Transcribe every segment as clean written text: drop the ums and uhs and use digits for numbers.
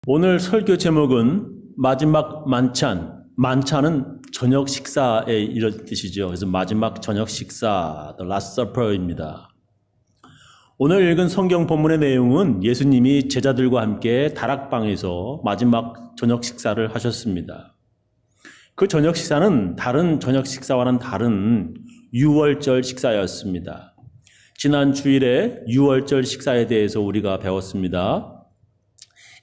오늘 설교 제목은 마지막 만찬. 만찬은 저녁 식사에 이런 뜻이죠. 그래서 마지막 저녁 식사, The Last Supper입니다. 오늘 읽은 성경 본문의 내용은 예수님이 제자들과 함께 다락방에서 마지막 저녁 식사를 하셨습니다. 그 저녁 식사는 다른 저녁 식사와는 다른 유월절 식사였습니다. 지난 주일에 유월절 식사에 대해서 우리가 배웠습니다.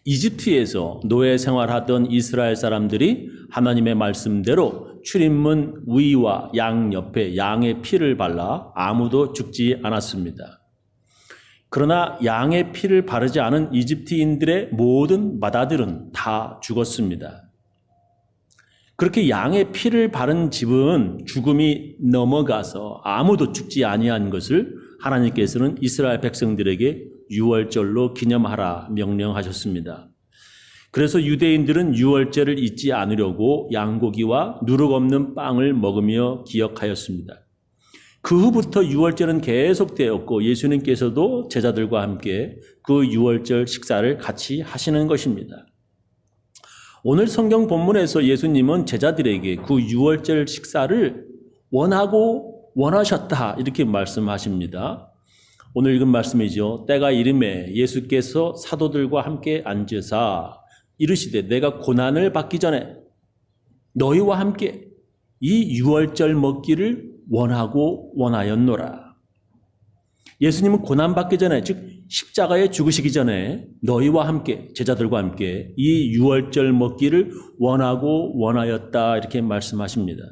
이집트에서 노예 생활하던 이스라엘 사람들이 하나님의 말씀대로 출입문 위와 양 옆에 양의 피를 발라 아무도 죽지 않았습니다. 그러나 양의 피를 바르지 않은 이집트인들의 모든 맏아들은 다 죽었습니다. 그렇게 양의 피를 바른 집은 죽음이 넘어가서 아무도 죽지 아니한 것을 하나님께서는 이스라엘 백성들에게 유월절로 기념하라 명령하셨습니다. 그래서 유대인들은 유월절을 잊지 않으려고 양고기와 누룩 없는 빵을 먹으며 기억하였습니다. 그 후부터 유월절은 계속되었고 예수님께서도 제자들과 함께 그 유월절 식사를 같이 하시는 것입니다. 오늘 성경 본문에서 예수님은 제자들에게 그 유월절 식사를 원하셨다 이렇게 말씀하십니다. 오늘 읽은 말씀이죠. 때가 이름에 예수께서 사도들과 함께 앉으사 이르시되 내가 고난을 받기 전에 너희와 함께 이 유월절 먹기를 원하였노라. 예수님은 고난받기 전에 즉 십자가에 죽으시기 전에 너희와 함께 제자들과 함께 이 유월절 먹기를 원하였다 이렇게 말씀하십니다.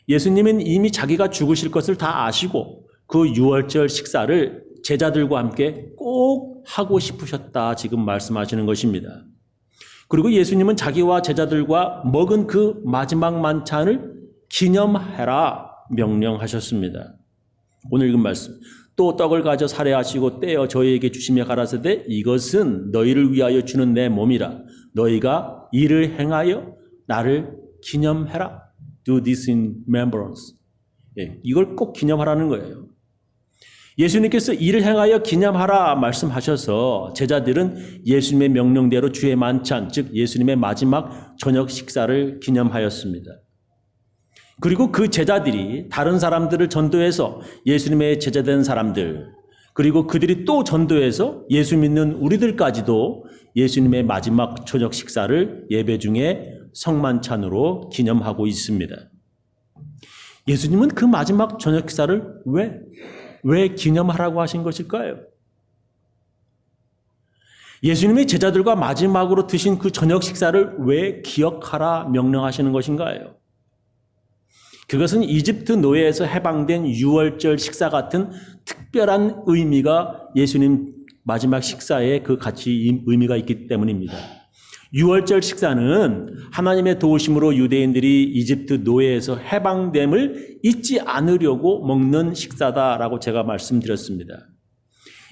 예수님은 이미 자기가 죽으실 것을 다 아시고 그 유월절 식사를 제자들과 함께 꼭 하고 싶으셨다 지금 말씀하시는 것입니다. 그리고 예수님은 자기와 제자들과 먹은 그 마지막 만찬을 기념해라 명령하셨습니다. 오늘 읽은 말씀. 또 떡을 가져 살해하시고 떼어 저희에게 주시며 가라사대 이것은 너희를 위하여 주는 내 몸이라. 너희가 이를 행하여 나를 기념해라. Do this in remembrance. 이걸 꼭 기념하라는 거예요. 예수님께서 이를 행하여 기념하라 말씀하셔서 제자들은 예수님의 명령대로 주의 만찬, 즉 예수님의 마지막 저녁 식사를 기념하였습니다. 그리고 그 제자들이 다른 사람들을 전도해서 예수님의 제자된 사람들, 그리고 그들이 또 전도해서 예수 믿는 우리들까지도 예수님의 마지막 저녁 식사를 예배 중에 성만찬으로 기념하고 있습니다. 예수님은 그 마지막 저녁 식사를 왜 기념하라고 하신 것일까요? 예수님이 제자들과 마지막으로 드신 그 저녁 식사를 왜 기억하라 명령하시는 것인가요? 그것은 이집트 노예에서 해방된 유월절 식사 같은 특별한 의미가 예수님 마지막 식사에 그 같이 의미가 있기 때문입니다. 유월절 식사는 하나님의 도우심으로 유대인들이 이집트 노예에서 해방됨을 잊지 않으려고 먹는 식사다라고 제가 말씀드렸습니다.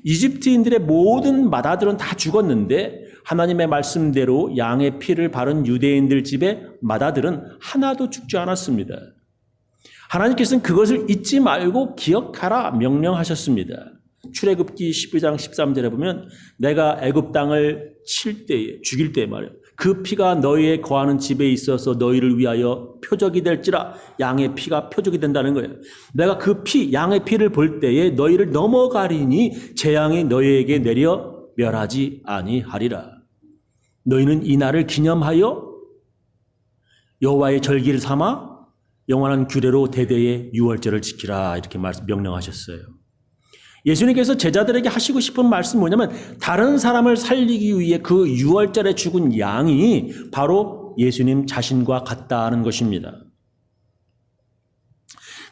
이집트인들의 모든 맏아들은 다 죽었는데 하나님의 말씀대로 양의 피를 바른 유대인들 집의 맏아들은 하나도 죽지 않았습니다. 하나님께서는 그것을 잊지 말고 기억하라 명령하셨습니다. 출애굽기 12장 13절에 보면 내가 애굽 땅을 죽일 때에 말이에요. 그 피가 너희의 거하는 집에 있어서 너희를 위하여 표적이 될지라. 양의 피가 표적이 된다는 거예요. 내가 그 양의 피를 볼 때에 너희를 넘어가리니 재앙이 너희에게 내려 멸하지 아니하리라. 너희는 이 날을 기념하여 여호와의 절기를 삼아 영원한 규례로 대대의 유월절을 지키라 이렇게 명령하셨어요. 예수님께서 제자들에게 하시고 싶은 말씀이 뭐냐면 다른 사람을 살리기 위해 그 유월절에 죽은 양이 바로 예수님 자신과 같다는 것입니다.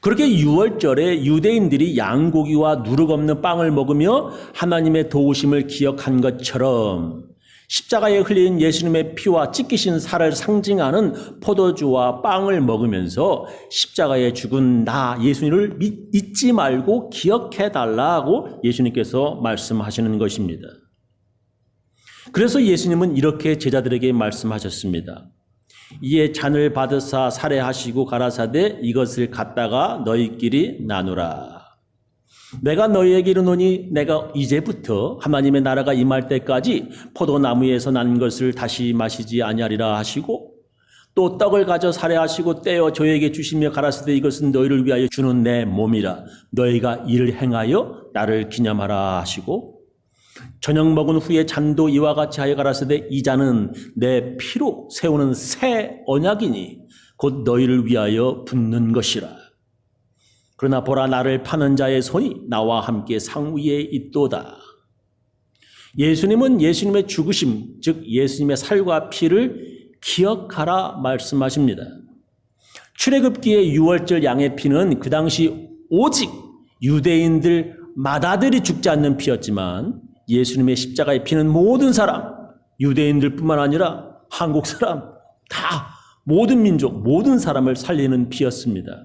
그렇게 유월절에 유대인들이 양고기와 누룩 없는 빵을 먹으며 하나님의 도우심을 기억한 것처럼 십자가에 흘린 예수님의 피와 찢기신 살을 상징하는 포도주와 빵을 먹으면서 십자가에 죽은 나 예수님을 잊지 말고 기억해달라고 예수님께서 말씀하시는 것입니다. 그래서 예수님은 이렇게 제자들에게 말씀하셨습니다. 이에 잔을 받으사 살해하시고 가라사대 이것을 갖다가 너희끼리 나누라. 내가 너희에게 이르노니 내가 이제부터 하나님의 나라가 임할 때까지 포도나무에서 난 것을 다시 마시지 아니하리라 하시고, 또 떡을 가져 살해하시고 떼어 저에게 주시며 가라사대 이것은 너희를 위하여 주는 내 몸이라 너희가 이를 행하여 나를 기념하라 하시고, 저녁 먹은 후에 잔도 이와 같이 하여 가라사대 이 잔은 내 피로 세우는 새 언약이니 곧 너희를 위하여 붓는 것이라. 그러나 보라, 나를 파는 자의 손이 나와 함께 상위에 있도다. 예수님은 예수님의 죽으심, 즉 예수님의 살과 피를 기억하라 말씀하십니다. 출애굽기의 유월절 양의 피는 그 당시 오직 유대인들 마다들이 죽지 않는 피였지만, 예수님의 십자가의 피는 모든 사람, 유대인들뿐만 아니라 한국 사람, 다 모든 민족, 모든 사람을 살리는 피였습니다.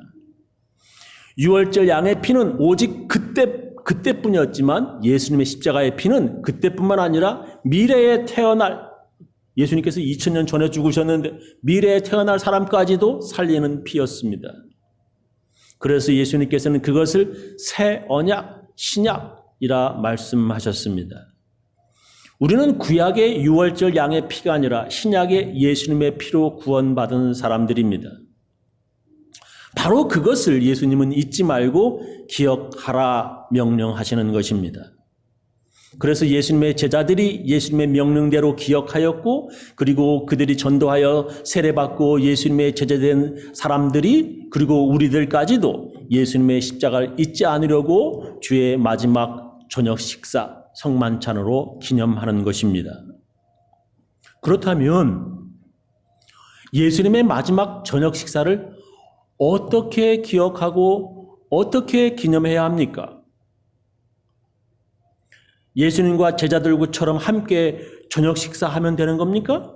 유월절 양의 피는 오직 그때뿐이었지만, 예수님의 십자가의 피는 그때뿐만 아니라 미래에 태어날, 예수님께서 2000년 전에 죽으셨는데 미래에 태어날 사람까지도 살리는 피였습니다. 그래서 예수님께서는 그것을 새 언약, 신약이라 말씀하셨습니다. 우리는 구약의 유월절 양의 피가 아니라 신약의 예수님의 피로 구원받은 사람들입니다. 바로 그것을 예수님은 잊지 말고 기억하라 명령하시는 것입니다. 그래서 예수님의 제자들이 예수님의 명령대로 기억하였고, 그리고 그들이 전도하여 세례받고 예수님의 제자된 사람들이, 그리고 우리들까지도 예수님의 십자가를 잊지 않으려고 주의 마지막 저녁 식사 성만찬으로 기념하는 것입니다. 그렇다면 예수님의 마지막 저녁 식사를 어떻게 기억하고 어떻게 기념해야 합니까? 예수님과 제자들처럼 함께 저녁 식사하면 되는 겁니까?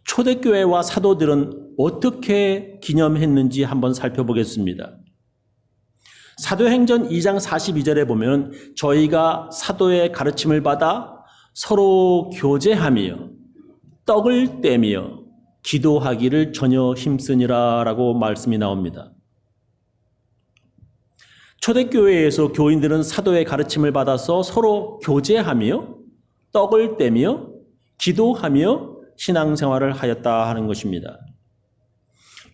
초대교회와 사도들은 어떻게 기념했는지 한번 살펴보겠습니다. 사도행전 2장 42절에 보면 저희가 사도의 가르침을 받아 서로 교제하며 떡을 떼며 기도하기를 전혀 힘쓰니라 라고 말씀이 나옵니다. 초대교회에서 교인들은 사도의 가르침을 받아서 서로 교제하며 떡을 떼며 기도하며 신앙생활을 하였다 하는 것입니다.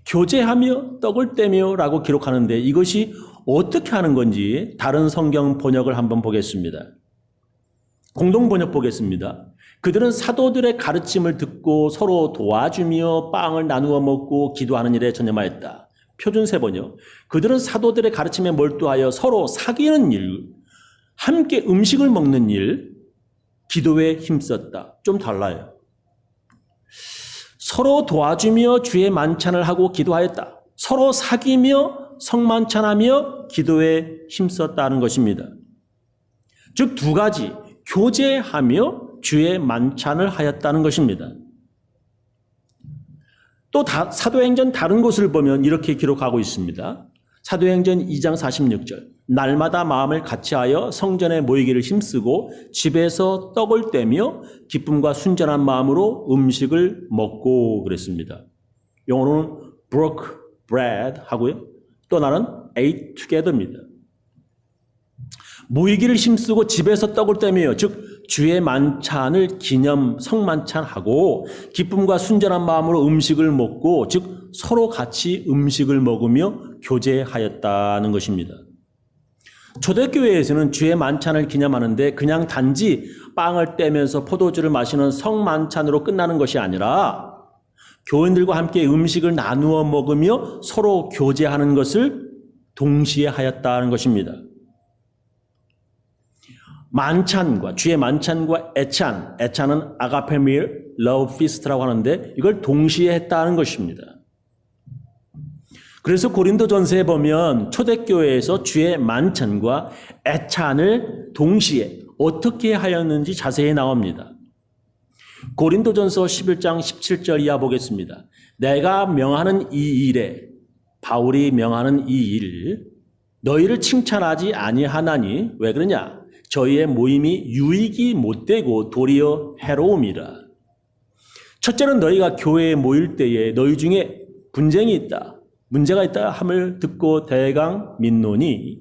교제하며 떡을 떼며 라고 기록하는데 이것이 어떻게 하는 건지 다른 성경 번역을 한번 보겠습니다. 공동 번역 보겠습니다. 그들은 사도들의 가르침을 듣고 서로 도와주며 빵을 나누어 먹고 기도하는 일에 전념하였다. 표준세 번역. 그들은 사도들의 가르침에 몰두하여 서로 사귀는 일, 함께 음식을 먹는 일, 기도에 힘썼다. 좀 달라요. 서로 도와주며 주의 만찬을 하고 기도하였다. 서로 사귀며 성만찬하며 기도에 힘썼다는 것입니다. 즉 두 가지, 교제하며 주의 만찬을 하였다는 것입니다. 또 사도행전 다른 곳을 보면 이렇게 기록하고 있습니다. 사도행전 2장 46절. 날마다 마음을 같이하여 성전에 모이기를 힘쓰고 집에서 떡을 떼며 기쁨과 순전한 마음으로 음식을 먹고 그랬습니다. 영어로는 broke bread 하고요. 또 하나는 ate together입니다. 모이기를 힘쓰고 집에서 떡을 떼며 즉 주의 만찬을 기념 성만찬하고 기쁨과 순전한 마음으로 음식을 먹고 즉 서로 같이 음식을 먹으며 교제하였다는 것입니다. 초대교회에서는 주의 만찬을 기념하는데 그냥 단지 빵을 떼면서 포도주를 마시는 성만찬으로 끝나는 것이 아니라 교인들과 함께 음식을 나누어 먹으며 서로 교제하는 것을 동시에 하였다는 것입니다. 만찬과 주의 만찬과 애찬은 아가페 밀, 러브 피스트라고 하는데 이걸 동시에 했다는 것입니다. 그래서 고린도전서에 보면 초대교회에서 주의 만찬과 애찬을 동시에 어떻게 하였는지 자세히 나옵니다. 고린도전서 11장 17절 이하 보겠습니다. 내가 명하는 이 일에 바울이 명하는 이 일 너희를 칭찬하지 아니하나니 왜 그러냐? 저희의 모임이 유익이 못되고 도리어 해로움이라. 첫째는 너희가 교회에 모일 때에 너희 중에 분쟁이 있다. 문제가 있다 함을 듣고 대강 민노니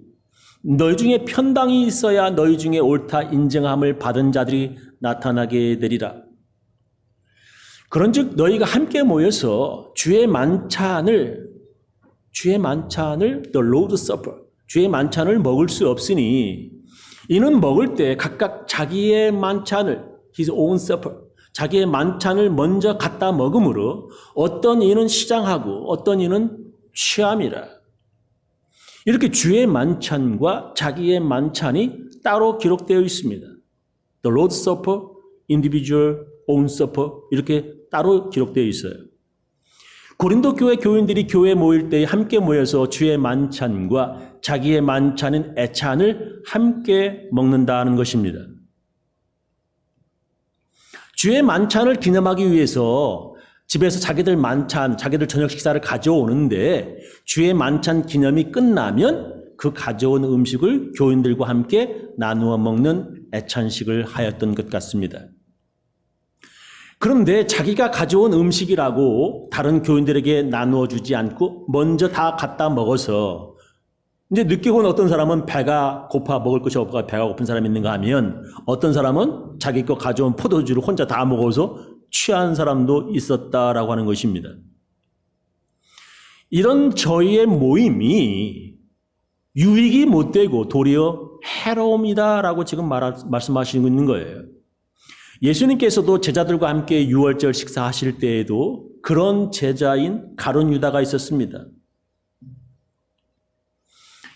너희 중에 편당이 있어야 너희 중에 옳다 인정함을 받은 자들이 나타나게 되리라. 그런즉 너희가 함께 모여서 주의 만찬을 The Lord's Supper, 주의 만찬을 먹을 수 없으니 이는 먹을 때 각각 자기의 만찬을 His own supper, 자기의 만찬을 먼저 갖다 먹음으로 어떤 이는 시장하고 어떤 이는 취함이라. 이렇게 주의 만찬과 자기의 만찬이 따로 기록되어 있습니다. The Lord's Supper, Individual Own Supper 이렇게 따로 기록되어 있어요. 고린도 교회 교인들이 교회에 모일 때 함께 모여서 주의 만찬과 자기의 만찬인 애찬을 함께 먹는다는 것입니다. 주의 만찬을 기념하기 위해서 집에서 자기들 만찬, 자기들 저녁 식사를 가져오는데 주의 만찬 기념이 끝나면 그 가져온 음식을 교인들과 함께 나누어 먹는 애찬식을 하였던 것 같습니다. 그런데 자기가 가져온 음식이라고 다른 교인들에게 나누어 주지 않고 먼저 다 갖다 먹어서 이제 늦게 온 어떤 사람은 배가 고파 먹을 것이 없고 배가 고픈 사람이 있는가 하면 어떤 사람은 자기 거 가져온 포도주를 혼자 다 먹어서 취한 사람도 있었다라고 하는 것입니다. 이런 저희의 모임이 유익이 못 되고 도리어 해로움이다라고 지금 말씀하시고 있는 거예요. 예수님께서도 제자들과 함께 유월절 식사하실 때에도 그런 제자인 가룟 유다가 있었습니다.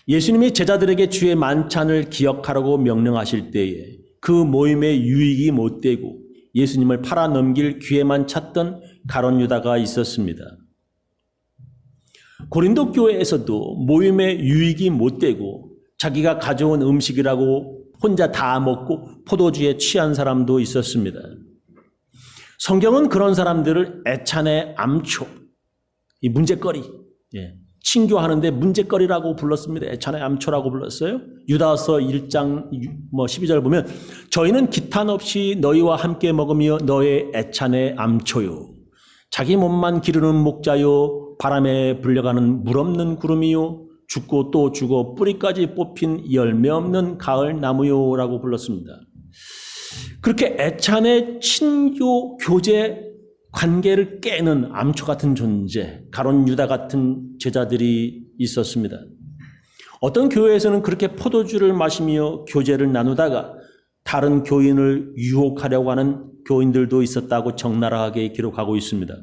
예수님이 제자들에게 주의 만찬을 기억하라고 명령하실 때에 그 모임에 유익이 못 되고 예수님을 팔아넘길 기회만 찾던 가룟 유다가 있었습니다. 고린도 교회에서도 모임에 유익이 못 되고 자기가 가져온 음식이라고 혼자 다 먹고 포도주에 취한 사람도 있었습니다. 성경은 그런 사람들을 애찬의 암초, 이 문제거리, 친교하는데 문제거리라고 불렀습니다. 애찬의 암초라고 불렀어요. 유다서 1장 12절 보면 저희는 기탄 없이 너희와 함께 먹으며 너의 애찬의 암초요. 자기 몸만 기르는 목자요. 바람에 불려가는 물 없는 구름이요. 죽고 또 죽어 뿌리까지 뽑힌 열매 없는 가을 나무요라고 불렀습니다. 그렇게 애찬의 친교 교제 관계를 깨는 암초 같은 존재, 가룟 유다 같은 제자들이 있었습니다. 어떤 교회에서는 그렇게 포도주를 마시며 교제를 나누다가 다른 교인을 유혹하려고 하는 교인들도 있었다고 적나라하게 기록하고 있습니다.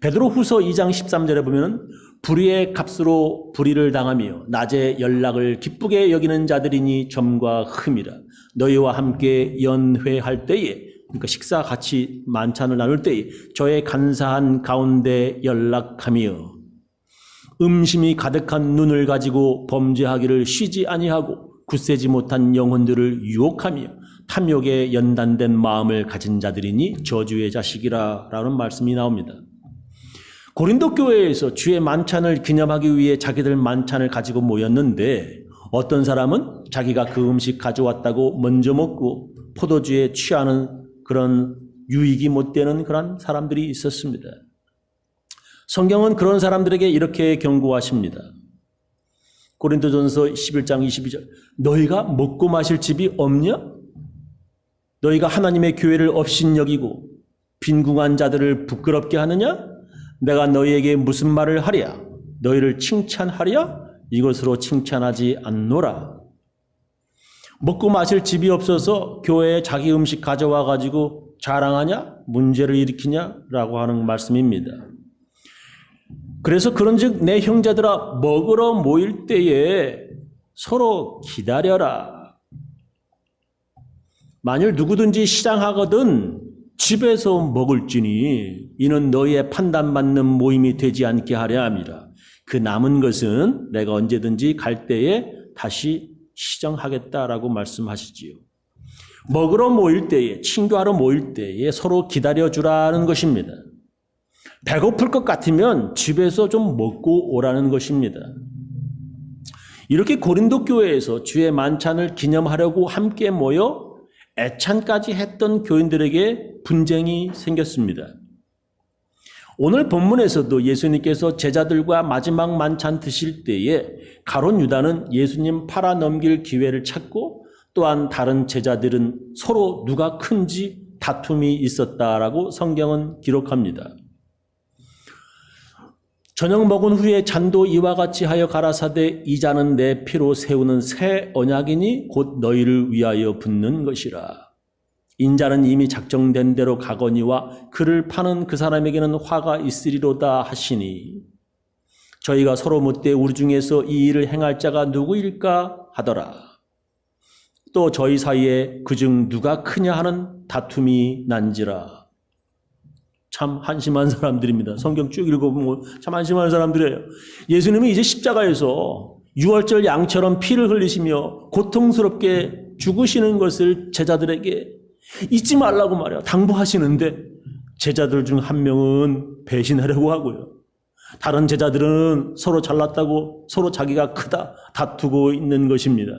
베드로후서 2장 13절에 보면 불의의 값으로 불의를 당하며 낮에 연락을 기쁘게 여기는 자들이니 점과 흠이라. 너희와 함께 연회할 때에, 그러니까 식사 같이 만찬을 나눌 때에 저의 간사한 가운데 연락하며 음심이 가득한 눈을 가지고 범죄하기를 쉬지 아니하고 굳세지 못한 영혼들을 유혹하며 탐욕에 연단된 마음을 가진 자들이니 저주의 자식이라 라는 말씀이 나옵니다. 고린도 교회에서 주의 만찬을 기념하기 위해 자기들 만찬을 가지고 모였는데 어떤 사람은 자기가 그 음식 가져왔다고 먼저 먹고 포도주에 취하는 그런 유익이 못 되는 그런 사람들이 있었습니다. 성경은 그런 사람들에게 이렇게 경고하십니다. 고린도전서 11장 22절 너희가 먹고 마실 집이 없냐? 너희가 하나님의 교회를 업신여기고 빈궁한 자들을 부끄럽게 하느냐? 내가 너희에게 무슨 말을 하랴? 너희를 칭찬하랴? 이것으로 칭찬하지 않노라. 먹고 마실 집이 없어서 교회에 자기 음식 가져와 가지고 자랑하냐? 문제를 일으키냐? 라고 하는 말씀입니다. 그래서 그런즉 내 형제들아 먹으러 모일 때에 서로 기다려라. 만일 누구든지 시장하거든 집에서 먹을지니 이는 너희의 판단받는 모임이 되지 않게 하려 함이라. 그 남은 것은 내가 언제든지 갈 때에 다시 시정하겠다라고 말씀하시지요. 먹으러 모일 때에, 친교하러 모일 때에 서로 기다려주라는 것입니다. 배고플 것 같으면 집에서 좀 먹고 오라는 것입니다. 이렇게 고린도 교회에서 주의 만찬을 기념하려고 함께 모여 애찬까지 했던 교인들에게 분쟁이 생겼습니다. 오늘 본문에서도 예수님께서 제자들과 마지막 만찬 드실 때에 가룟 유다는 예수님 팔아넘길 기회를 찾고 또한 다른 제자들은 서로 누가 큰지 다툼이 있었다라고 성경은 기록합니다. 저녁 먹은 후에 잔도 이와 같이 하여 가라사대 이 잔은 내 피로 세우는 새 언약이니 곧 너희를 위하여 붓는 것이라. 인자는 이미 작정된 대로 가거니와 그를 파는 그 사람에게는 화가 있으리로다 하시니 저희가 서로 묻되 우리 중에서 이 일을 행할 자가 누구일까 하더라. 또 저희 사이에 그중 누가 크냐 하는 다툼이 난지라. 참 한심한 사람들입니다. 성경 쭉 읽어보면 참 한심한 사람들이에요. 예수님이 이제 십자가에서 유월절 양처럼 피를 흘리시며 고통스럽게 죽으시는 것을 제자들에게 잊지 말라고 말이야 당부하시는데 제자들 중 한 명은 배신하려고 하고요. 다른 제자들은 서로 잘났다고 서로 자기가 크다 다투고 있는 것입니다.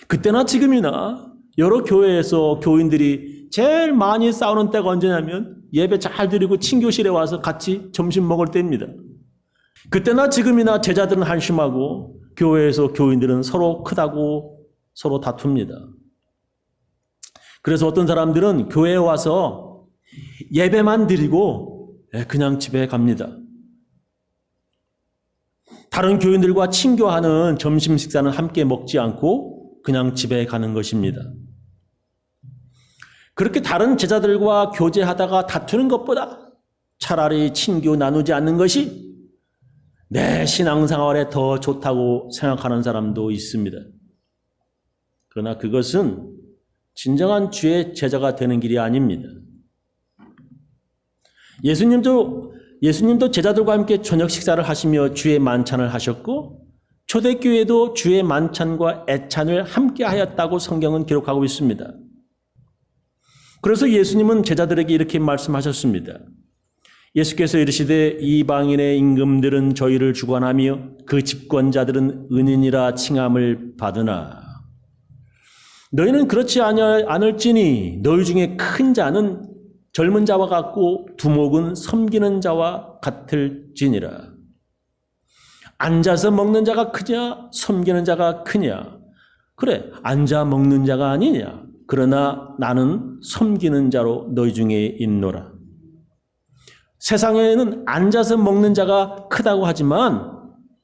그때나 지금이나 여러 교회에서 교인들이 제일 많이 싸우는 때가 언제냐면 예배 잘 드리고 친교실에 와서 같이 점심 먹을 때입니다. 그때나 지금이나 제자들은 한심하고 교회에서 교인들은 서로 크다고 서로 다툽니다. 그래서 어떤 사람들은 교회에 와서 예배만 드리고 그냥 집에 갑니다. 다른 교인들과 친교하는 점심 식사는 함께 먹지 않고 그냥 집에 가는 것입니다. 그렇게 다른 제자들과 교제하다가 다투는 것보다 차라리 친교 나누지 않는 것이 내 신앙생활에 더 좋다고 생각하는 사람도 있습니다. 그러나 그것은 진정한 주의 제자가 되는 길이 아닙니다. 예수님도 제자들과 함께 저녁 식사를 하시며 주의 만찬을 하셨고 초대교회도 주의 만찬과 애찬을 함께 하였다고 성경은 기록하고 있습니다. 그래서 예수님은 제자들에게 이렇게 말씀하셨습니다. 예수께서 이르시되 이방인의 임금들은 저희를 주관하며 그 집권자들은 은인이라 칭함을 받으나 너희는 그렇지 않을지니 너희 중에 큰 자는 젊은 자와 같고 두목은 섬기는 자와 같을지니라. 앉아서 먹는 자가 크냐 섬기는 자가 크냐. 그래 앉아 먹는 자가 아니냐. 그러나 나는 섬기는 자로 너희 중에 있노라. 세상에는 앉아서 먹는 자가 크다고 하지만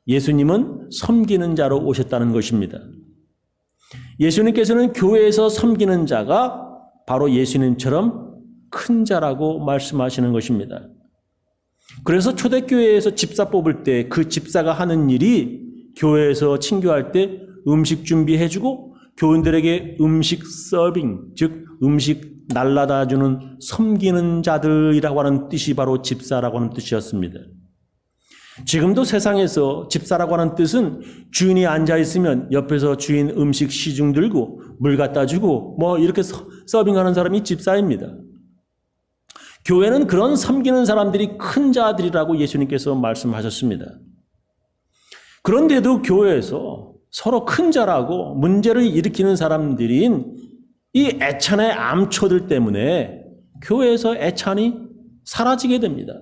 예수님은 섬기는 자로 오셨다는 것입니다. 예수님께서는 교회에서 섬기는 자가 바로 예수님처럼 큰 자라고 말씀하시는 것입니다. 그래서 초대교회에서 집사 뽑을 때 그 집사가 하는 일이 교회에서 친교할 때 음식 준비해주고 교인들에게 음식 서빙, 즉 음식 날라다 주는 섬기는 자들이라고 하는 뜻이 바로 집사라고 하는 뜻이었습니다. 지금도 세상에서 집사라고 하는 뜻은 주인이 앉아있으면 옆에서 주인 음식 시중 들고 물 갖다 주고 뭐 이렇게 서빙하는 사람이 집사입니다. 교회는 그런 섬기는 사람들이 큰 자들이라고 예수님께서 말씀하셨습니다. 그런데도 교회에서 서로 큰 자라고 문제를 일으키는 사람들인 이 애찬의 암초들 때문에 교회에서 애찬이 사라지게 됩니다.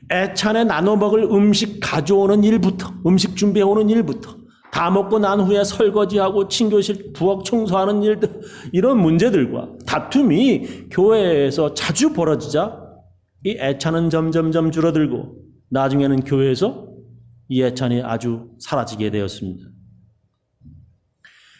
애찬에 나눠 먹을 음식 가져오는 일부터 음식 준비해오는 일부터 다 먹고 난 후에 설거지하고 친교실 부엌 청소하는 일들 이런 문제들과 다툼이 교회에서 자주 벌어지자 이 애찬은 점점점 줄어들고 나중에는 교회에서 이 애찬이 아주 사라지게 되었습니다.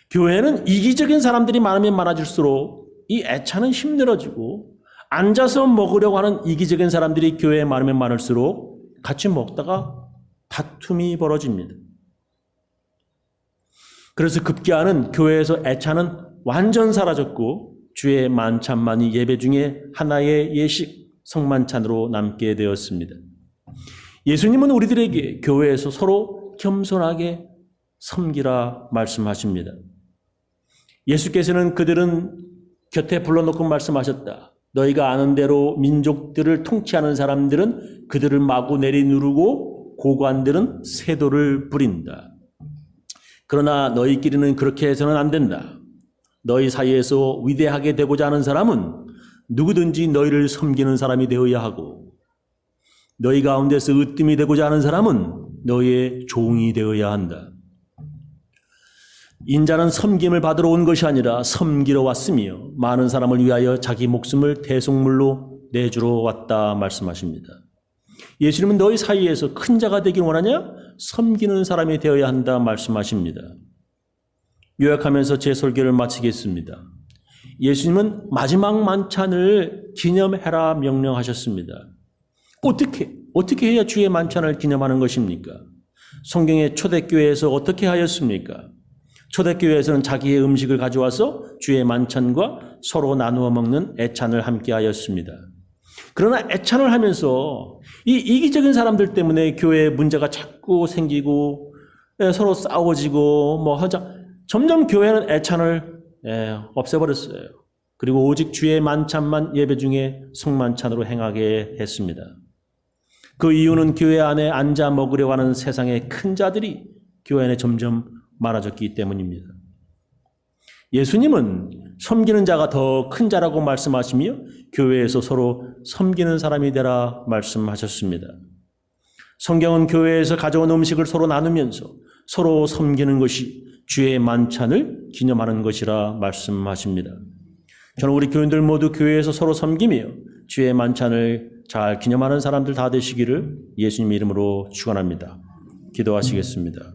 교회는 이기적인 사람들이 많으면 많아질수록 이 애찬은 힘들어지고 앉아서 먹으려고 하는 이기적인 사람들이 교회에 많으면 많을수록 같이 먹다가 다툼이 벌어집니다. 그래서 급기야는 교회에서 애찬은 완전 사라졌고 주의 만찬만이 예배 중에 하나의 예식 성만찬으로 남게 되었습니다. 예수님은 우리들에게 교회에서 서로 겸손하게 섬기라 말씀하십니다. 예수께서는 그들은 곁에 불러놓고 말씀하셨다. 너희가 아는 대로 민족들을 통치하는 사람들은 그들을 마구 내리누르고 고관들은 세도를 부린다. 그러나 너희끼리는 그렇게 해서는 안 된다. 너희 사이에서 위대하게 되고자 하는 사람은 누구든지 너희를 섬기는 사람이 되어야 하고 너희 가운데서 으뜸이 되고자 하는 사람은 너희의 종이 되어야 한다. 인자는 섬김을 받으러 온 것이 아니라 섬기러 왔으며 많은 사람을 위하여 자기 목숨을 대속물로 내주러 왔다 말씀하십니다. 예수님은 너희 사이에서 큰 자가 되길 원하냐? 섬기는 사람이 되어야 한다 말씀하십니다. 요약하면서 제 설교를 마치겠습니다. 예수님은 마지막 만찬을 기념해라 명령하셨습니다. 어떻게 해야 주의 만찬을 기념하는 것입니까? 성경의 초대교회에서 어떻게 하였습니까? 초대교회에서는 자기의 음식을 가져와서 주의 만찬과 서로 나누어 먹는 애찬을 함께 하였습니다. 그러나 애찬을 하면서 이 이기적인 사람들 때문에 교회에 문제가 자꾸 생기고 서로 싸워지고 점점 교회는 애찬을 없애버렸어요. 그리고 오직 주의 만찬만 예배 중에 성만찬으로 행하게 했습니다. 그 이유는 교회 안에 앉아 먹으려고 하는 세상의 큰 자들이 교회 안에 점점 많아졌기 때문입니다. 예수님은 섬기는 자가 더 큰 자라고 말씀하시며 교회에서 서로 섬기는 사람이 되라 말씀하셨습니다. 성경은 교회에서 가져온 음식을 서로 나누면서 서로 섬기는 것이 주의 만찬을 기념하는 것이라 말씀하십니다. 저는 우리 교인들 모두 교회에서 서로 섬기며 주의 만찬을 잘 기념하는 사람들 다 되시기를 예수님 이름으로 축원합니다. 기도하시겠습니다.